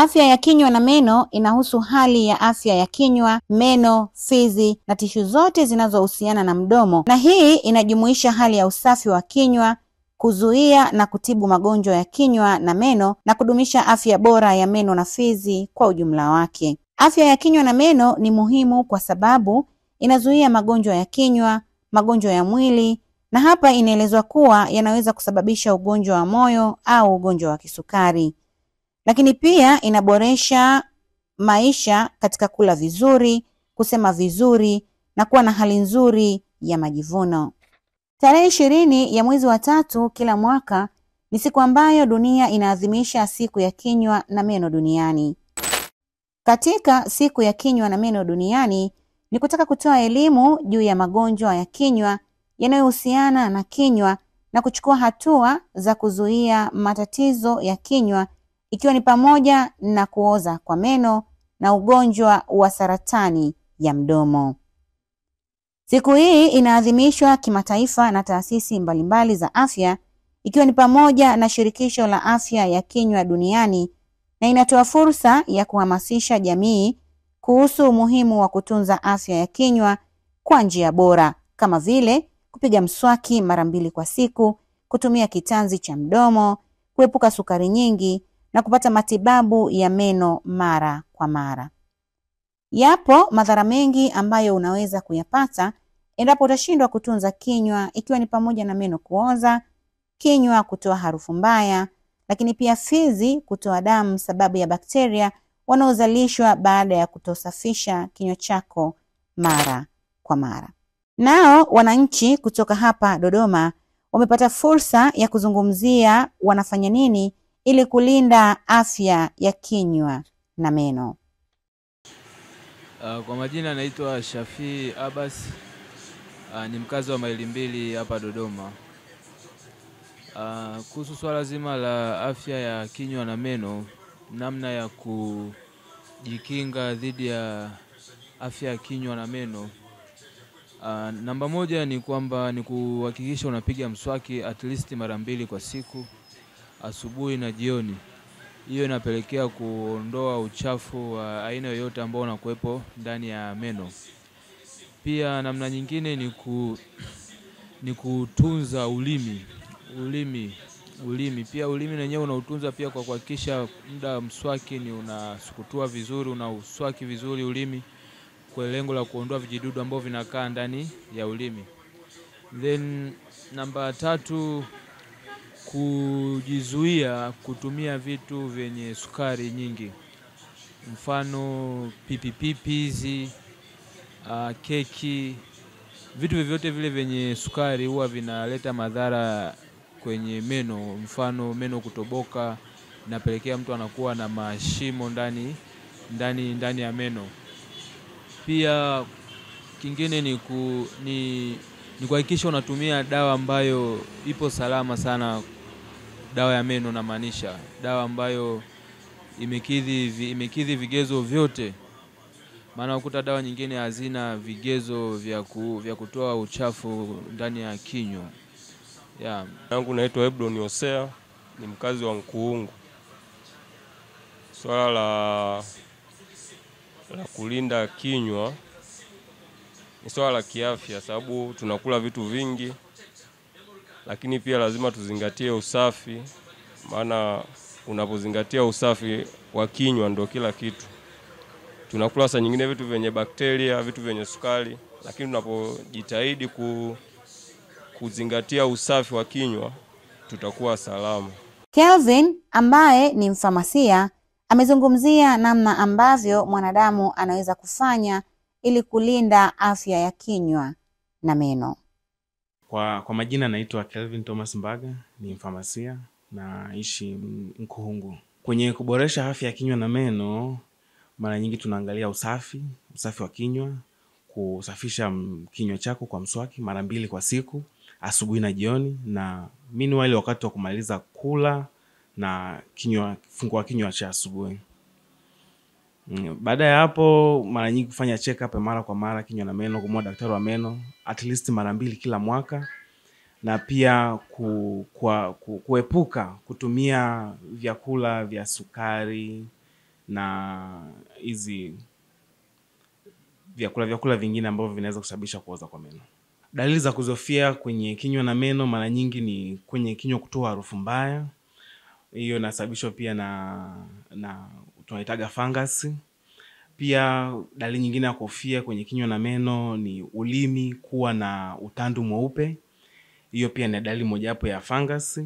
Afya ya kinywa na meno inahusu hali ya afya ya kinywa, meno, fizi na tishu zote zinazohusiana na mdomo, na hii inajumuisha hali ya usafi wa kinywa, kuzuia na kutibu magonjwa ya kinywa na meno, na kudumisha afya bora ya meno na fizi kwa ujumla wake. Afya ya kinywa na meno ni muhimu kwa sababu inazuia magonjwa ya kinywa, magonjwa ya mwili, na hapa inaelezwa kuwa yanaweza kusababisha ugonjwa wa moyo au ugonjwa wa kisukari. Lakini pia inaboresha maisha katika kula vizuri, kusema vizuri na kuwa na hali nzuri ya majivuno. Tarehe 20 ya mwezi wa 3 kila mwaka ni siku ambayo dunia inaadhimisha siku ya kinywa na meno duniani. Katika siku ya kinywa na meno duniani ni kutaka kutoa elimu juu ya magonjwa ya kinywa yanayohusiana na kinywa na kuchukua hatua za kuzuia matatizo ya kinywa, ikiwa ni pamoja na kuoza kwa meno na ugonjwa wa saratani ya mdomo. Siku hii inaadhimishwa kimataifa na taasisi mbalimbali za afya, ikiwa ni pamoja na Shirikisho la Afya ya Kinywa Duniani, na inatoa fursa ya kuhamasisha jamii kuhusu umuhimu wa kutunza afya ya kinywa kwa njia bora, kama vile kupiga mswaki mara 2 kwa siku, kutumia kitanzi cha mdomo, kuepuka sukari nyingi na kupata matibabu ya meno mara kwa mara. Yapo madhara mengi ambayo unaweza kuyapata endapo utashindwa kutunza kinywa, ikiwa ni pamoja na meno kuoza, kinywa kutoa harufu mbaya, lakini pia fizi kutoa damu sababu ya bakteria wanaozalishwa baada ya kutosafisha kinywa chako mara kwa mara. Nao wananchi kutoka hapa Dodoma wamepata fursa ya kuzungumzia wanafanya nini ili kulinda afya ya kinywa na meno. Kwa majina naitwa Shafi Abbas, ni mkazi wa Maili Mbili hapa Dodoma. Kuhusu swala zima la afya ya kinywa na meno, namna ya kujikinga dhidi ya afya ya kinywa na meno, namba 1 ni kwamba ni kuhakikisha unapiga mswaki at least mara 2 kwa siku, asubuhi na jioni. Hiyo inapelekea kuondoa uchafu wa aina yoyote ambao unakuwepo ndani ya meno. Pia namna nyingine ni kutunza ulimi. Pia ulimi wenyewe unautunza pia kwa kuhakikisha muda mswaki ni unasukutua vizuri, unauswaki vizuri ulimi kwa lengo la kuondoa vijidudu ambao vinakaa ndani ya ulimi. Then namba 3, kujizuia kutumia vitu vyenye sukari nyingi. Mfano pipi hizi, keki, vitu vyovyote vile vyenye sukari huwa vinaleta madhara kwenye meno. Mfano meno kutoboka, inapelekea mtu anakuwa na mashimo ndani ya meno. Pia kingine ni kuhakikisha unatumia dawa ambayo ipo salama sana. Dawa ya meno na maanisha dawa ambayo imekidhi vigezo vyote, maana ukuta dawa nyingine hazina vigezo vya kutoa uchafu ndani ya kinywa. Yangu naitwa Hebron Hosea, ni mkazi wa Nkuungu. Swala la kulinda kinywa ni swala la kiafya, sababu tunakula vitu vingi, lakini pia lazima tuzingatie usafi, maana unapozingatia usafi wa kinywa ndio kila kitu. Tunakula saa nyingine vitu vyenye bakteria, vitu vyenye sukari, lakini tunapojitahidi kuzingatia usafi wa kinywa tutakuwa salama. Kelvin ambaye ni mfamasia amezungumzia namna ambavyo mwanadamu anaweza kufanya ili kulinda afya ya kinywa na meno. Kwa majina naitwa Kelvin Thomas Mbaga, ni mfamasia na ishi Nkuungu. Kwenye kuboresha afya ya kinywa na meno, mara nyingi tunaangalia usafi wa kinywa, kusafisha kinywa chako kwa mswaki mara 2 kwa siku, asubuhi na jioni, na meanwhile wakati wa kumaliza kula na fungua kinywa cha asubuhi. Baada ya hapo mara nyingi kufanya check up mara kwa mara kinywa na meno, kumwona daktari wa meno at least mara 2 kila mwaka, na pia kuepuka kutumia vyakula vya sukari na hizi vyakula vingine ambavyo vinaweza kusababisha kuoza kwa meno. Dalili za kuzofia kwenye kinywa na meno mara nyingi ni kwenye kinywa kutoa harufu mbaya. Hiyo inasababishwa pia na tunaitaga fungus. Pia dalili nyingine ya kufia kwenye kinywa na meno ni ulimi kuwa na utandu mweupe. Hiyo pia ni dalili mojawapo ya fungus.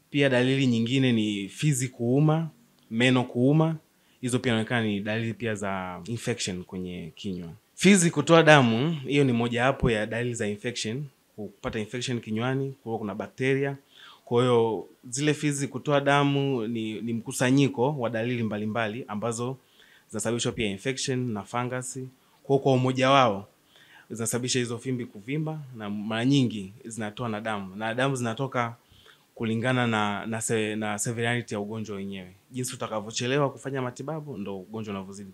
Pia dalili nyingine ni fizi kuuma, meno kuuma. Hizo pia inaonekana ni dalili pia za infection kwenye kinywa. Fizi kutoa damu, hiyo ni mojawapo ya dalili za infection, kupata infection kinywani, kwa kuna bakteria. Kwa hiyo zile fizi kutoa damu ni mkusanyiko wa dalili mbalimbali ambazo zinasababisha pia infection na fungus. Kwa umoja wao zinasababisha hizo fimbi kuvimba, na mara nyingi zinatoa na damu. Na damu zinatoka kulingana na severity ya ugonjwa wenyewe. Jinsi utakavyochelewa kufanya matibabu ndio ugonjwa unavyozidi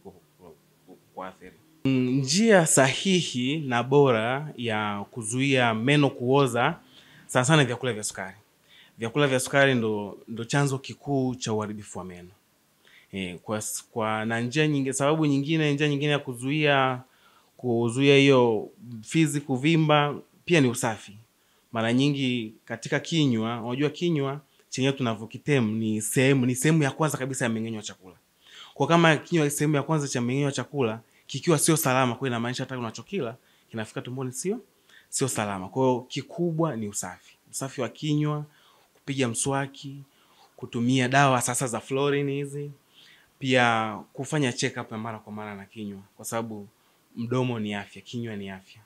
kuathiri. Njia sahihi na bora ya kuzuia meno kuoza sana vyakula vya sukari. Vyakula vya sukari ndo chanzo kikuu cha uharibifu wa meno. Na njia nyingine, sababu nyingine, njia nyingine ya kuzuia hiyo fizi kuvimba pia ni usafi. Mara nyingi katika kinywa, unajua kinywa chenyewe tunavyokitem ni sehemu ya kwanza kabisa ya mmeng'enyo wa chakula. Kwa kama kinywa ni sehemu ya kwanza cha mmeng'enyo wa chakula, kikiwa sio salama, kwa inamaanisha hata unachokila kinafika tumboni sio salama. Kwa hiyo kikubwa ni usafi. Usafi wa kinywa, kupiga mswaki, kutumia dawa sasa za fluorine hizi, pia kufanya check up mara kwa mara na kinywa, kwa sababu mdomo ni afya, kinywa ni afya.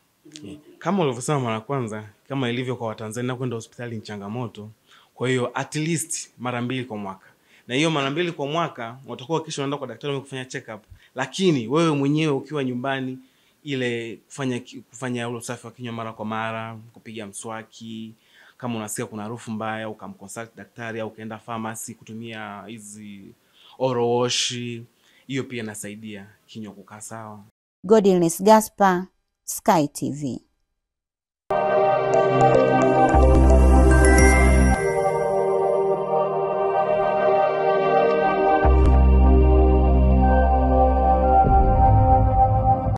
Kama ulivyosema mara kwanza, kama ilivyo kwa Watanzania kwenda hospitali ni changamoto, kwa hiyo at least mara 2 kwa mwaka. Na hiyo mara 2 kwa mwaka utakuwa kisha unaenda kwa daktari kufanya check up, lakini wewe mwenyewe ukiwa nyumbani ile kufanya ule usafi wa kinywa mara kwa mara, kupiga mswaki, kama unasikia kuna harufu mbaya ukamconsult daktari au ukaenda pharmacy kutumia hizi oral wash, hiyo pia inasaidia kinywa kukaa sawa. Godilness Gaspar, Sky TV.